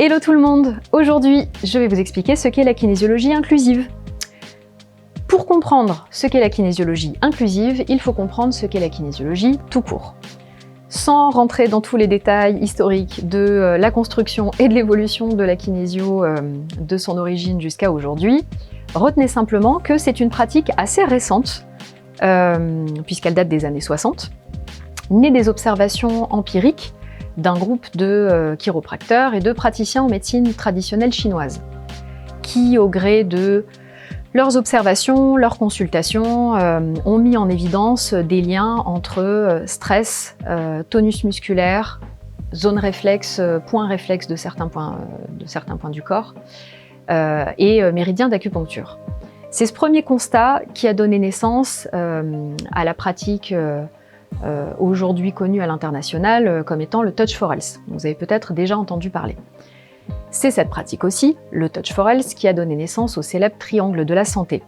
Hello tout le monde! Aujourd'hui, je vais vous expliquer ce qu'est la kinésiologie inclusive. Pour comprendre ce qu'est la kinésiologie inclusive, il faut comprendre ce qu'est la kinésiologie tout court. Sans rentrer dans tous les détails historiques de la construction et de l'évolution de la kinésio de son origine jusqu'à aujourd'hui, retenez simplement que c'est une pratique assez récente, puisqu'elle date des années 60, née des observations empiriques d'un groupe de chiropracteurs et de praticiens en médecine traditionnelle chinoise, qui, au gré de leurs observations, leurs consultations, ont mis en évidence des liens entre stress, tonus musculaire, zone réflexe, point réflexe de certains points du corps, et méridien d'acupuncture. C'est ce premier constat qui a donné naissance à la pratique aujourd'hui connue à l'international comme étant le Touch for Health. Vous avez peut-être déjà entendu parler. C'est cette pratique aussi, le Touch for Health, qui a donné naissance au célèbre triangle de la santé,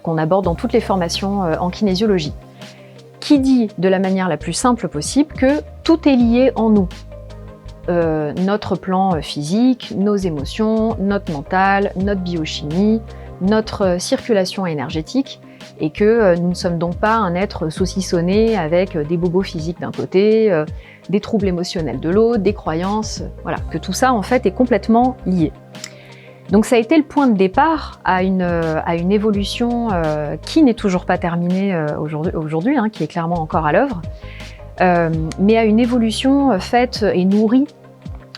qu'on aborde dans toutes les formations en kinésiologie, qui dit de la manière la plus simple possible que tout est lié en nous. Notre plan physique, nos émotions, notre mental, notre biochimie, notre circulation énergétique, et que nous ne sommes donc pas un être saucissonné avec des bobos physiques d'un côté, des troubles émotionnels de l'autre, des croyances, voilà, que tout ça en fait est complètement lié. Donc ça a été le point de départ à une évolution qui n'est toujours pas terminée aujourd'hui, qui est clairement encore à l'œuvre, mais à une évolution faite et nourrie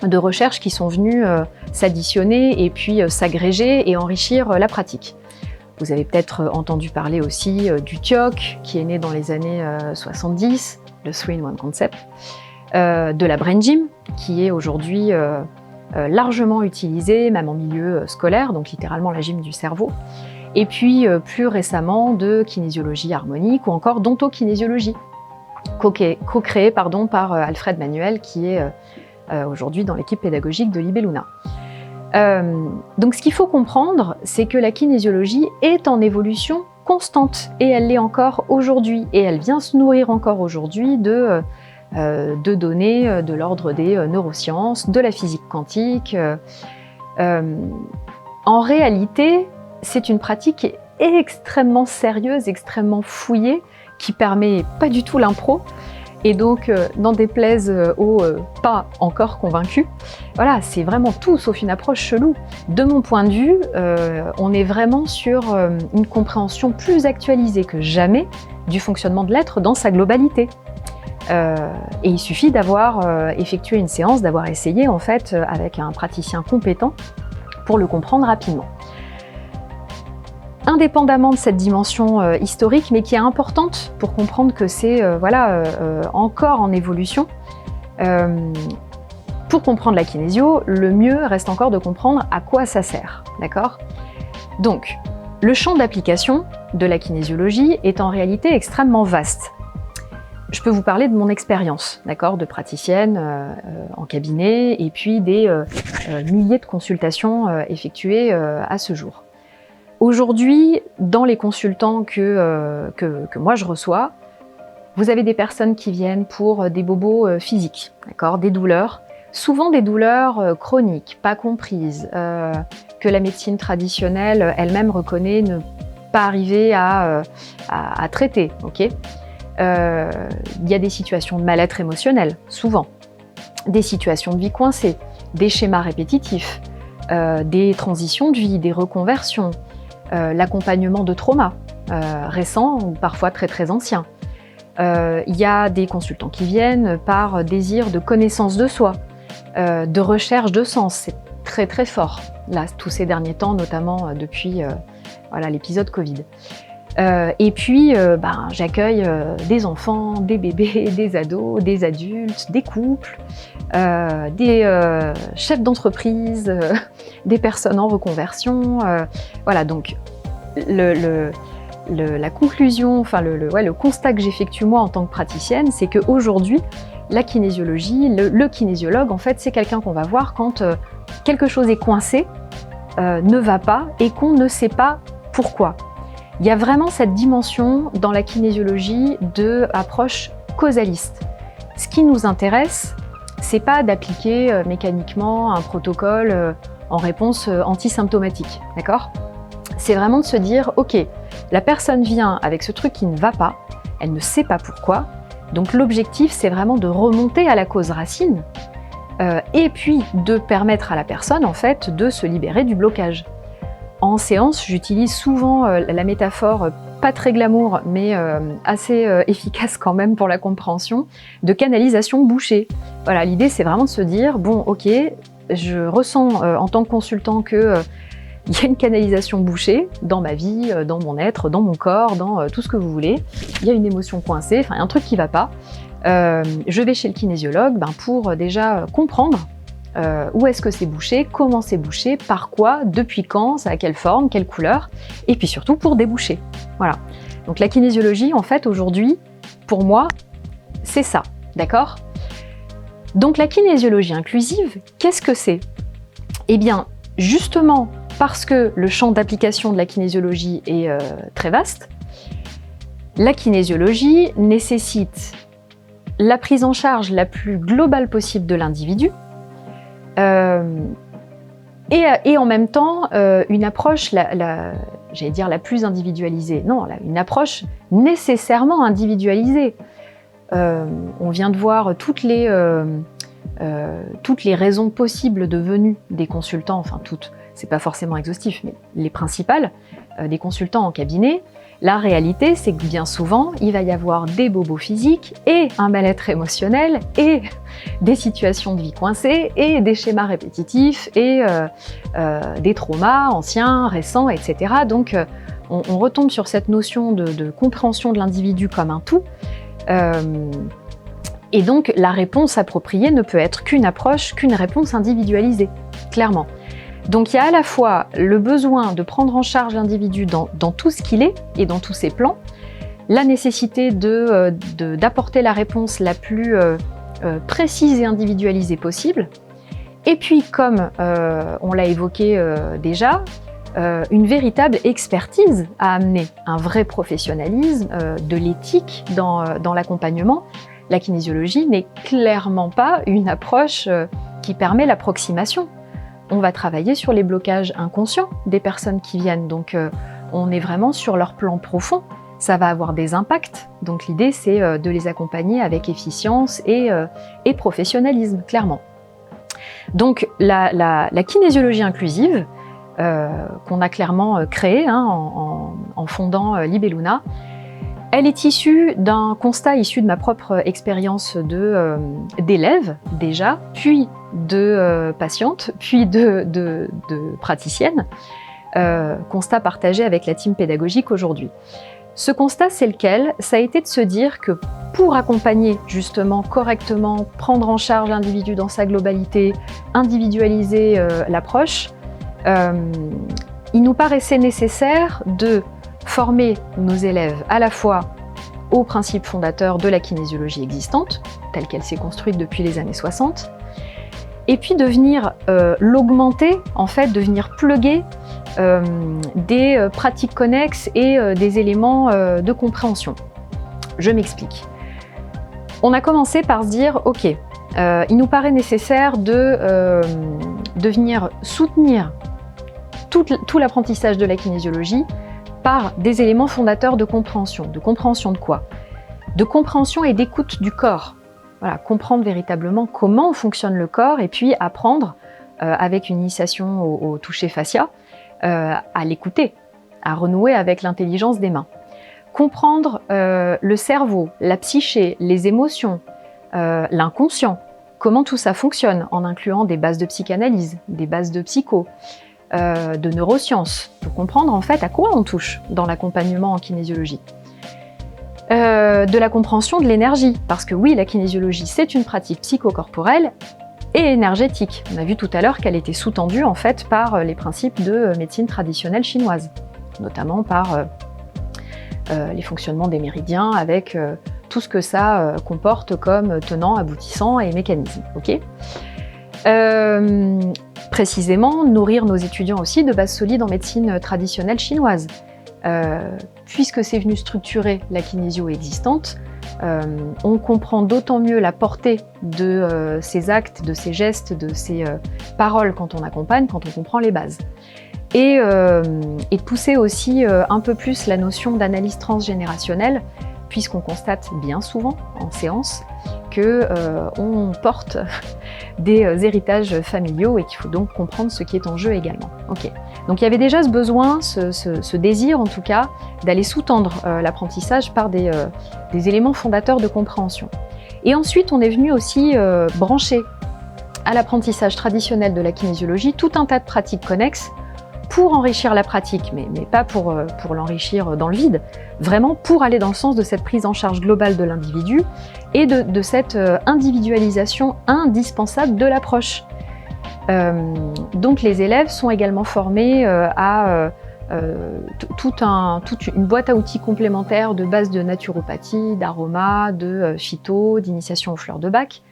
de recherches qui sont venues s'additionner et puis s'agréger et enrichir la pratique. Vous avez peut-être entendu parler aussi du TIOC, qui est né dans les années 70, le 3-in-1 concept, de la Brain Gym, qui est aujourd'hui largement utilisée, même en milieu scolaire, donc littéralement la gym du cerveau, et puis plus récemment de kinésiologie harmonique ou encore d'ontokinésiologie, co-créée par Alfred Manuel, qui est aujourd'hui dans l'équipe pédagogique de Libelluna. Donc ce qu'il faut comprendre, c'est que la kinésiologie est en évolution constante, et elle l'est encore aujourd'hui, et elle vient se nourrir encore aujourd'hui de données de l'ordre des neurosciences, de la physique quantique. En réalité, c'est une pratique extrêmement sérieuse, extrêmement fouillée, qui permet pas du tout l'impro. Et donc, n'en déplaise aux pas encore convaincus, voilà, c'est vraiment tout sauf une approche chelou. De mon point de vue, on est vraiment sur une compréhension plus actualisée que jamais du fonctionnement de l'être dans sa globalité. Et il suffit d'avoir effectué une séance, d'avoir essayé en fait avec un praticien compétent pour le comprendre rapidement. Indépendamment de cette dimension historique, mais qui est importante pour comprendre que c'est encore en évolution, pour comprendre la kinésio, le mieux reste encore de comprendre à quoi ça sert, d'accord ? Donc, le champ d'application de la kinésiologie est en réalité extrêmement vaste. Je peux vous parler de mon expérience, d'accord, de praticienne en cabinet, et puis des milliers de consultations effectuées à ce jour. Aujourd'hui, dans les consultants que moi je reçois, vous avez des personnes qui viennent pour des bobos physiques, d'accord, des douleurs, souvent des douleurs chroniques, pas comprises, que la médecine traditionnelle elle-même reconnaît ne pas arriver à traiter, ok. Il y a des situations de mal-être émotionnel, souvent, des situations de vie coincée, des schémas répétitifs, des transitions de vie, des reconversions, l'accompagnement de traumas récents ou parfois très très anciens. Il y a des consultants qui viennent par désir de connaissance de soi, de recherche de sens, c'est très très fort, là, tous ces derniers temps, notamment depuis l'épisode Covid. Et puis, j'accueille des enfants, des bébés, des ados, des adultes, des couples, des chefs d'entreprise, des personnes en reconversion. Voilà, donc la conclusion, le constat que j'effectue moi en tant que praticienne, c'est qu'aujourd'hui, la kinésiologie, le kinésiologue, en fait, c'est quelqu'un qu'on va voir quand quelque chose est coincé, ne va pas et qu'on ne sait pas pourquoi. Il y a vraiment cette dimension dans la kinésiologie de approche causaliste. Ce qui nous intéresse, c'est pas d'appliquer mécaniquement un protocole en réponse antisymptomatique, d'accord? C'est vraiment de se dire, ok, la personne vient avec ce truc qui ne va pas, elle ne sait pas pourquoi, donc l'objectif c'est vraiment de remonter à la cause racine et puis de permettre à la personne en fait de se libérer du blocage. En séance, j'utilise souvent la métaphore, pas très glamour, mais assez efficace quand même pour la compréhension, de canalisation bouchée. Voilà, l'idée c'est vraiment de se dire, bon ok, je ressens en tant que consultant que il y a une canalisation bouchée dans ma vie, dans mon être, dans mon corps, dans tout ce que vous voulez. Il y a une émotion coincée, enfin il y a un truc qui ne va pas. Je vais chez le kinésiologue pour déjà comprendre où est-ce que c'est bouché, comment c'est bouché, par quoi, depuis quand, ça a quelle forme, quelle couleur, et puis surtout pour déboucher. Voilà. Donc la kinésiologie, en fait, aujourd'hui, pour moi, c'est ça, d'accord? Donc la kinésiologie inclusive, qu'est-ce que c'est? Eh bien, justement, parce que le champ d'application de la kinésiologie est très vaste, la kinésiologie nécessite la prise en charge la plus globale possible de l'individu et en même temps une approche, j'allais dire la plus individualisée, non, une approche nécessairement individualisée. On vient de voir toutes les raisons possibles de venue des consultants, enfin toutes, c'est pas forcément exhaustif, mais les principales, des consultants en cabinet. La réalité, c'est que bien souvent, il va y avoir des bobos physiques et un mal-être émotionnel et des situations de vie coincées et des schémas répétitifs et des traumas anciens, récents, etc. Donc, on retombe sur cette notion de compréhension de l'individu comme un tout. Et donc, la réponse appropriée ne peut être qu'une approche, qu'une réponse individualisée, clairement. Donc il y a à la fois le besoin de prendre en charge l'individu dans tout ce qu'il est et dans tous ses plans, la nécessité d'apporter la réponse la plus précise et individualisée possible, et puis comme on l'a évoqué déjà, une véritable expertise à amener, un vrai professionnalisme, de l'éthique dans l'accompagnement. La kinésiologie n'est clairement pas une approche qui permet l'approximation. On va travailler sur les blocages inconscients des personnes qui viennent, donc on est vraiment sur leur plan profond. Ça va avoir des impacts, donc l'idée c'est de les accompagner avec efficience et professionnalisme, clairement. Donc la kinésiologie inclusive, qu'on a clairement créée en fondant Libelluna, elle est issue d'un constat issu de ma propre expérience d'élève déjà, puis de patiente, puis de praticienne, constat partagé avec la team pédagogique aujourd'hui. Ce constat, c'est lequel? Ça a été de se dire que pour accompagner justement correctement, prendre en charge l'individu dans sa globalité, individualiser l'approche, il nous paraissait nécessaire de former nos élèves à la fois aux principes fondateurs de la kinésiologie existante, telle qu'elle s'est construite depuis les années 60, et puis de venir l'augmenter, en fait, de venir plugger des pratiques connexes et des éléments de compréhension. Je m'explique. On a commencé par se dire, ok, il nous paraît nécessaire de venir soutenir tout l'apprentissage de la kinésiologie par des éléments fondateurs de compréhension. De compréhension de quoi? De compréhension et d'écoute du corps. Voilà, comprendre véritablement comment fonctionne le corps et puis apprendre, avec une initiation au toucher fascia, à l'écouter, à renouer avec l'intelligence des mains. Comprendre le cerveau, la psyché, les émotions, l'inconscient, comment tout ça fonctionne en incluant des bases de psychanalyse, des bases de psycho, de neurosciences, pour comprendre en fait à quoi on touche dans l'accompagnement en kinésiologie. De la compréhension de l'énergie, parce que oui, la kinésiologie c'est une pratique psychocorporelle et énergétique. On a vu tout à l'heure qu'elle était sous-tendue en fait par les principes de médecine traditionnelle chinoise, notamment par les fonctionnements des méridiens avec tout ce que ça comporte comme tenants, aboutissants et mécanismes. Okay, précisément, nourrir nos étudiants aussi de bases solides en médecine traditionnelle chinoise. Puisque c'est venu structurer la kinésio existante, on comprend d'autant mieux la portée de ces actes, de ces gestes, de ces paroles quand on accompagne, quand on comprend les bases. Et de pousser aussi un peu plus la notion d'analyse transgénérationnelle, puisqu'on constate bien souvent en séance qu'on porte des héritages familiaux et qu'il faut donc comprendre ce qui est en jeu également. Okay. Donc il y avait déjà ce besoin, ce désir en tout cas, d'aller sous-tendre l'apprentissage par des éléments fondateurs de compréhension. Et ensuite, on est venu aussi brancher à l'apprentissage traditionnel de la kinésiologie tout un tas de pratiques connexes pour enrichir la pratique, mais pas pour l'enrichir dans le vide, vraiment pour aller dans le sens de cette prise en charge globale de l'individu et de cette individualisation indispensable de l'approche. Donc les élèves sont également formés à toute une boîte à outils complémentaire de base de naturopathie, d'aroma, de phyto, d'initiation aux fleurs de bac,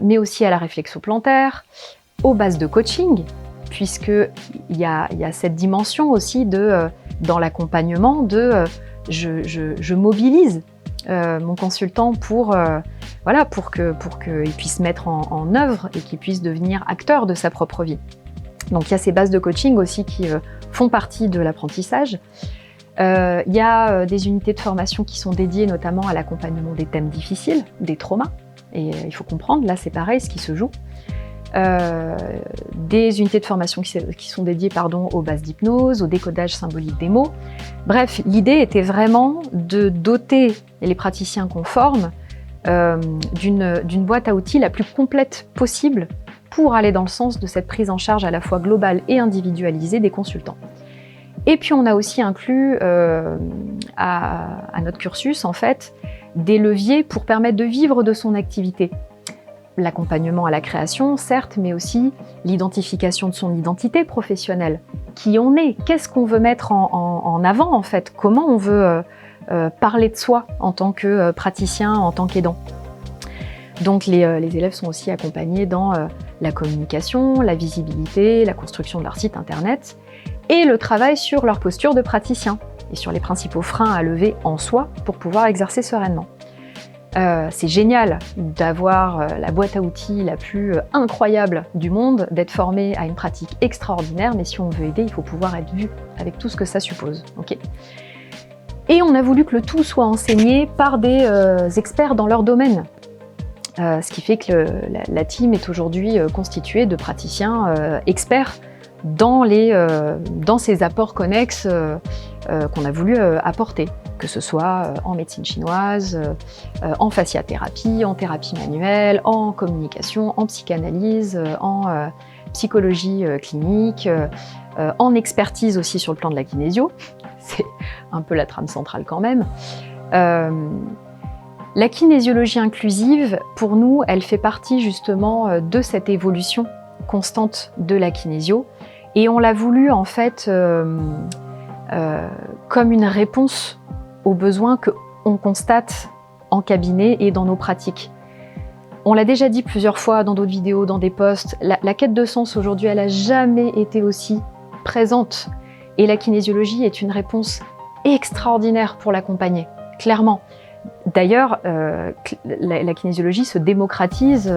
mais aussi à la réflexoplantaire, aux bases de coaching, puisqu'il y a cette dimension aussi dans l'accompagnement je mobilise mon consultant pour qu'il puisse mettre en œuvre et qu'il puisse devenir acteur de sa propre vie. Donc il y a ces bases de coaching aussi qui font partie de l'apprentissage. Il y a des unités de formation qui sont dédiées notamment à l'accompagnement des thèmes difficiles, des traumas, et il faut comprendre, là c'est pareil ce qui se joue. Des unités de formation qui sont dédiées aux bases d'hypnose, au décodage symbolique des mots. Bref, l'idée était vraiment de doter les praticiens qu'on forme d'une boîte à outils la plus complète possible pour aller dans le sens de cette prise en charge à la fois globale et individualisée des consultants. Et puis on a aussi inclus à notre cursus en fait des leviers pour permettre de vivre de son activité. L'accompagnement à la création, certes, mais aussi l'identification de son identité professionnelle. Qui on est, qu'est-ce qu'on veut mettre en avant en fait, comment on veut parler de soi en tant que praticien, en tant qu'aidant. Donc les élèves sont aussi accompagnés dans la communication, la visibilité, la construction de leur site internet et le travail sur leur posture de praticien et sur les principaux freins à lever en soi pour pouvoir exercer sereinement. C'est génial d'avoir la boîte à outils la plus incroyable du monde, d'être formé à une pratique extraordinaire, mais si on veut aider, il faut pouvoir être vu avec tout ce que ça suppose. Okay. Et on a voulu que le tout soit enseigné par des experts dans leur domaine. Ce qui fait que la team est aujourd'hui constituée de praticiens experts dans ces apports connexes qu'on a voulu apporter, que ce soit en médecine chinoise, en fasciathérapie, en thérapie manuelle, en communication, en psychanalyse, en psychologie clinique, en expertise aussi sur le plan de la kinésio. C'est un peu la trame centrale quand même. La kinésiologie inclusive, pour nous, elle fait partie justement de cette évolution constante de la kinésio. Et on l'a voulu en fait comme une réponse aux besoins qu'on constate en cabinet et dans nos pratiques. On l'a déjà dit plusieurs fois dans d'autres vidéos, dans des posts, la quête de sens aujourd'hui, elle n'a jamais été aussi présente. Et la kinésiologie est une réponse extraordinaire pour l'accompagner, clairement. D'ailleurs, la kinésiologie se démocratise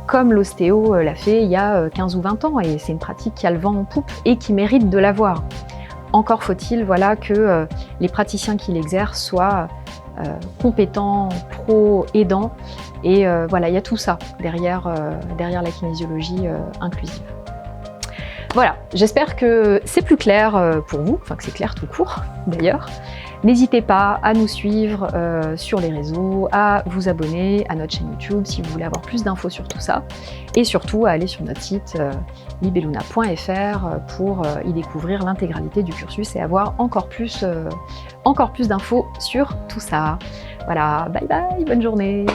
comme l'ostéo l'a fait il y a 15 ou 20 ans, et c'est une pratique qui a le vent en poupe et qui mérite de l'avoir. Encore faut-il que les praticiens qui l'exercent soient compétents, pro-aidants, et voilà, il y a tout ça derrière la kinésiologie inclusive. Voilà, j'espère que c'est plus clair pour vous, enfin que c'est clair tout court d'ailleurs. N'hésitez pas à nous suivre sur les réseaux, à vous abonner à notre chaîne YouTube si vous voulez avoir plus d'infos sur tout ça, et surtout à aller sur notre site libelluna.fr pour y découvrir l'intégralité du cursus et avoir encore plus d'infos sur tout ça. Voilà, bye bye, bonne journée.